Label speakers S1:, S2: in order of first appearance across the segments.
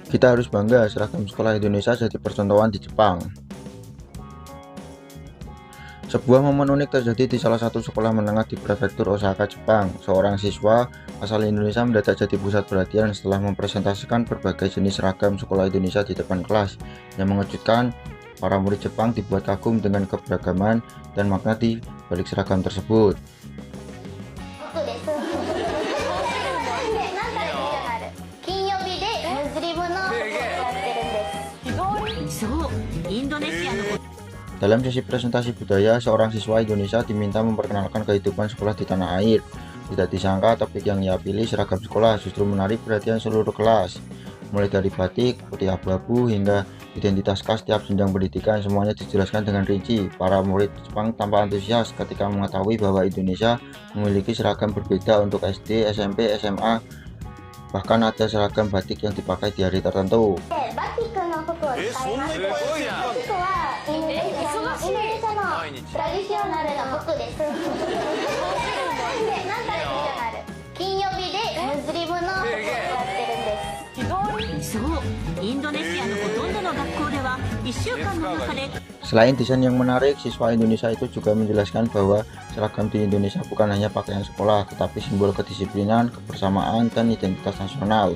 S1: Kita harus bangga seragam sekolah Indonesia jadi percontohan di Jepang. Sebuah momen unik terjadi di salah satu sekolah menengah di prefektur Osaka, Jepang. Seorang siswa asal Indonesia mendadak jadi pusat perhatian setelah mempresentasikan berbagai jenis seragam sekolah Indonesia di depan kelas. Yang mengejutkan, para murid Jepang dibuat kagum dengan keberagaman dan makna di balik seragam tersebut. Dalam sesi presentasi budaya, seorang siswa Indonesia diminta memperkenalkan kehidupan sekolah di tanah air. Tidak disangka topik yang ia pilih seragam sekolah justru menarik perhatian seluruh kelas. Mulai dari batik, putih abu-abu, hingga identitas khas tiap jenjang pendidikan, semuanya dijelaskan dengan rinci. Para murid Jepang tampak antusias ketika mengetahui bahwa Indonesia memiliki seragam berbeda untuk SD, SMP, SMA. Bahkan ada seragam batik yang dipakai di hari tertentu. Selain desain yang menarik, siswa Indonesia itu juga menjelaskan bahwa seragam di Indonesia bukan hanya pakaian sekolah, tetapi simbol kedisiplinan, kebersamaan, dan identitas nasional.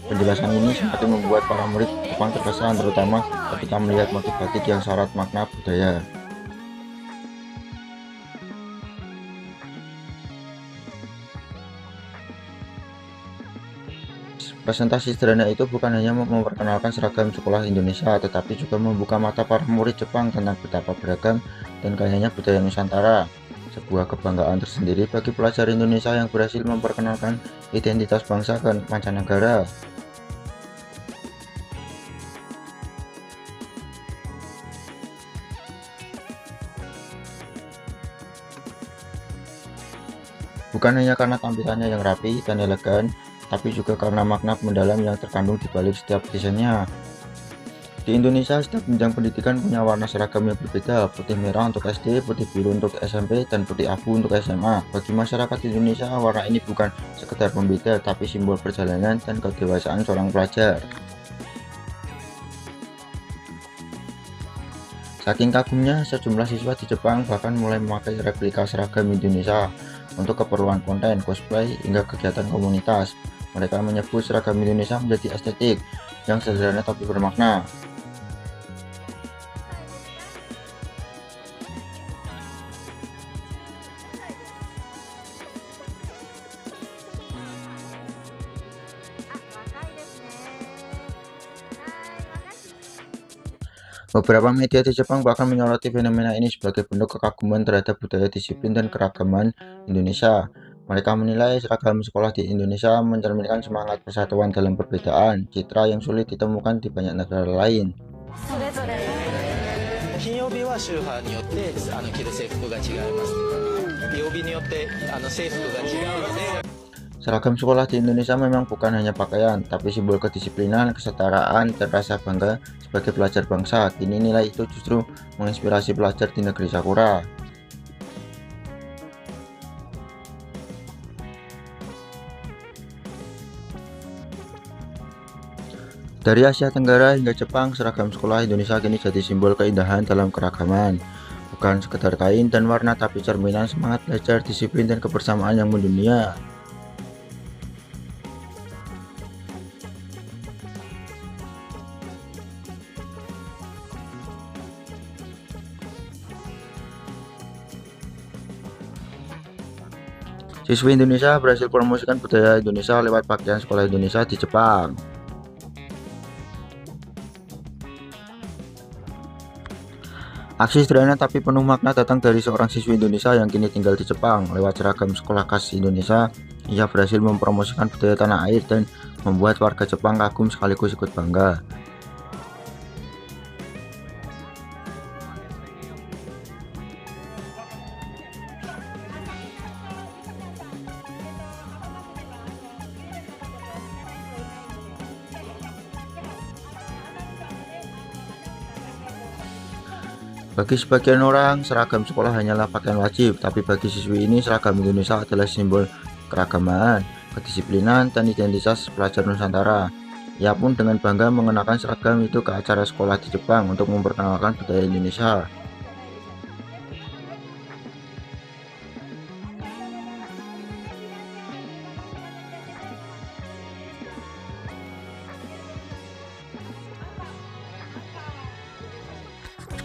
S1: Penjelasan ini semakin membuat para murid Jepang terkesan, terutama ketika melihat motif batik yang syarat makna budaya. Presentasi sederhana itu bukan hanya memperkenalkan seragam sekolah Indonesia, tetapi juga membuka mata para murid Jepang tentang betapa beragam dan kayanya budaya Nusantara. Sebuah kebanggaan tersendiri bagi pelajar Indonesia yang berhasil memperkenalkan identitas bangsa ke mancanegara. Bukan hanya karena tampilannya yang rapi dan elegan, tapi juga karena makna mendalam yang terkandung di balik setiap desainnya. Di Indonesia, setiap jenjang pendidikan punya warna seragam yang berbeda, putih merah untuk SD, putih biru untuk SMP, dan putih abu untuk SMA. Bagi masyarakat Indonesia, warna ini bukan sekedar pembeda, tapi simbol perjalanan dan kedewasaan seorang pelajar. Saking kagumnya, sejumlah siswa di Jepang bahkan mulai memakai replika seragam Indonesia untuk keperluan konten, cosplay, hingga kegiatan komunitas. Mereka menyebut seragam Indonesia menjadi estetik yang sederhana tapi bermakna. Beberapa media di Jepang bahkan menyoroti fenomena ini sebagai bentuk kekaguman terhadap budaya, disiplin, dan keragaman Indonesia. Mereka menilai seragam sekolah di Indonesia mencerminkan semangat persatuan dalam perbedaan, citra yang sulit ditemukan di banyak negara lain. Seragam sekolah di Indonesia memang bukan hanya pakaian, tapi simbol kedisiplinan, kesetaraan, dan rasa bangga sebagai pelajar bangsa. Kini nilai itu justru menginspirasi pelajar di negeri Sakura. Dari Asia Tenggara hingga Jepang, seragam sekolah Indonesia kini jadi simbol keindahan dalam keragaman. Bukan sekedar kain dan warna, tapi cerminan semangat belajar, disiplin, dan kebersamaan yang mendunia. Siswi Indonesia berhasil promosikan budaya Indonesia lewat pakaian sekolah Indonesia di Jepang. Aksi sederhana tapi penuh makna datang dari seorang siswi Indonesia yang kini tinggal di Jepang. Lewat seragam sekolah khas Indonesia, ia berhasil mempromosikan budaya tanah air dan membuat warga Jepang kagum sekaligus ikut bangga. Bagi sebagian orang, seragam sekolah hanyalah pakaian wajib, tapi bagi siswi ini seragam Indonesia adalah simbol keragaman, kedisiplinan, dan identitas pelajar Nusantara. Ia pun dengan bangga mengenakan seragam itu ke acara sekolah di Jepang untuk memperkenalkan budaya Indonesia.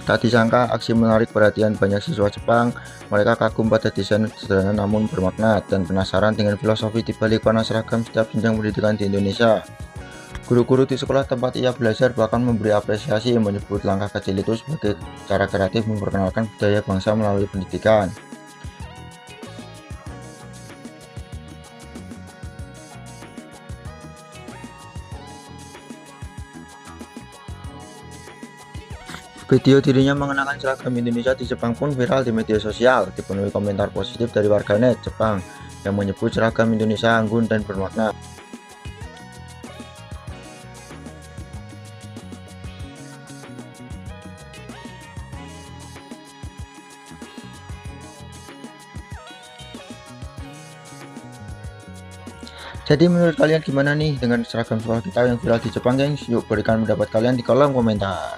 S1: Tak disangka aksi menarik perhatian banyak siswa Jepang. Mereka kagum pada desain sederhana namun bermakna dan penasaran dengan filosofi di balik warna seragam setiap jenjang pendidikan di Indonesia. Guru-guru di sekolah tempat ia belajar bahkan memberi apresiasi, menyebut langkah kecil itu sebagai cara kreatif memperkenalkan budaya bangsa melalui pendidikan. Video dirinya mengenakan seragam Indonesia di Jepang pun viral di media sosial, dipenuhi komentar positif dari warganet Jepang yang menyebut seragam Indonesia anggun dan bermakna. Jadi menurut kalian gimana nih dengan seragam sekolah kita yang viral di Jepang, gengs? Yuk berikan pendapat kalian di kolom komentar.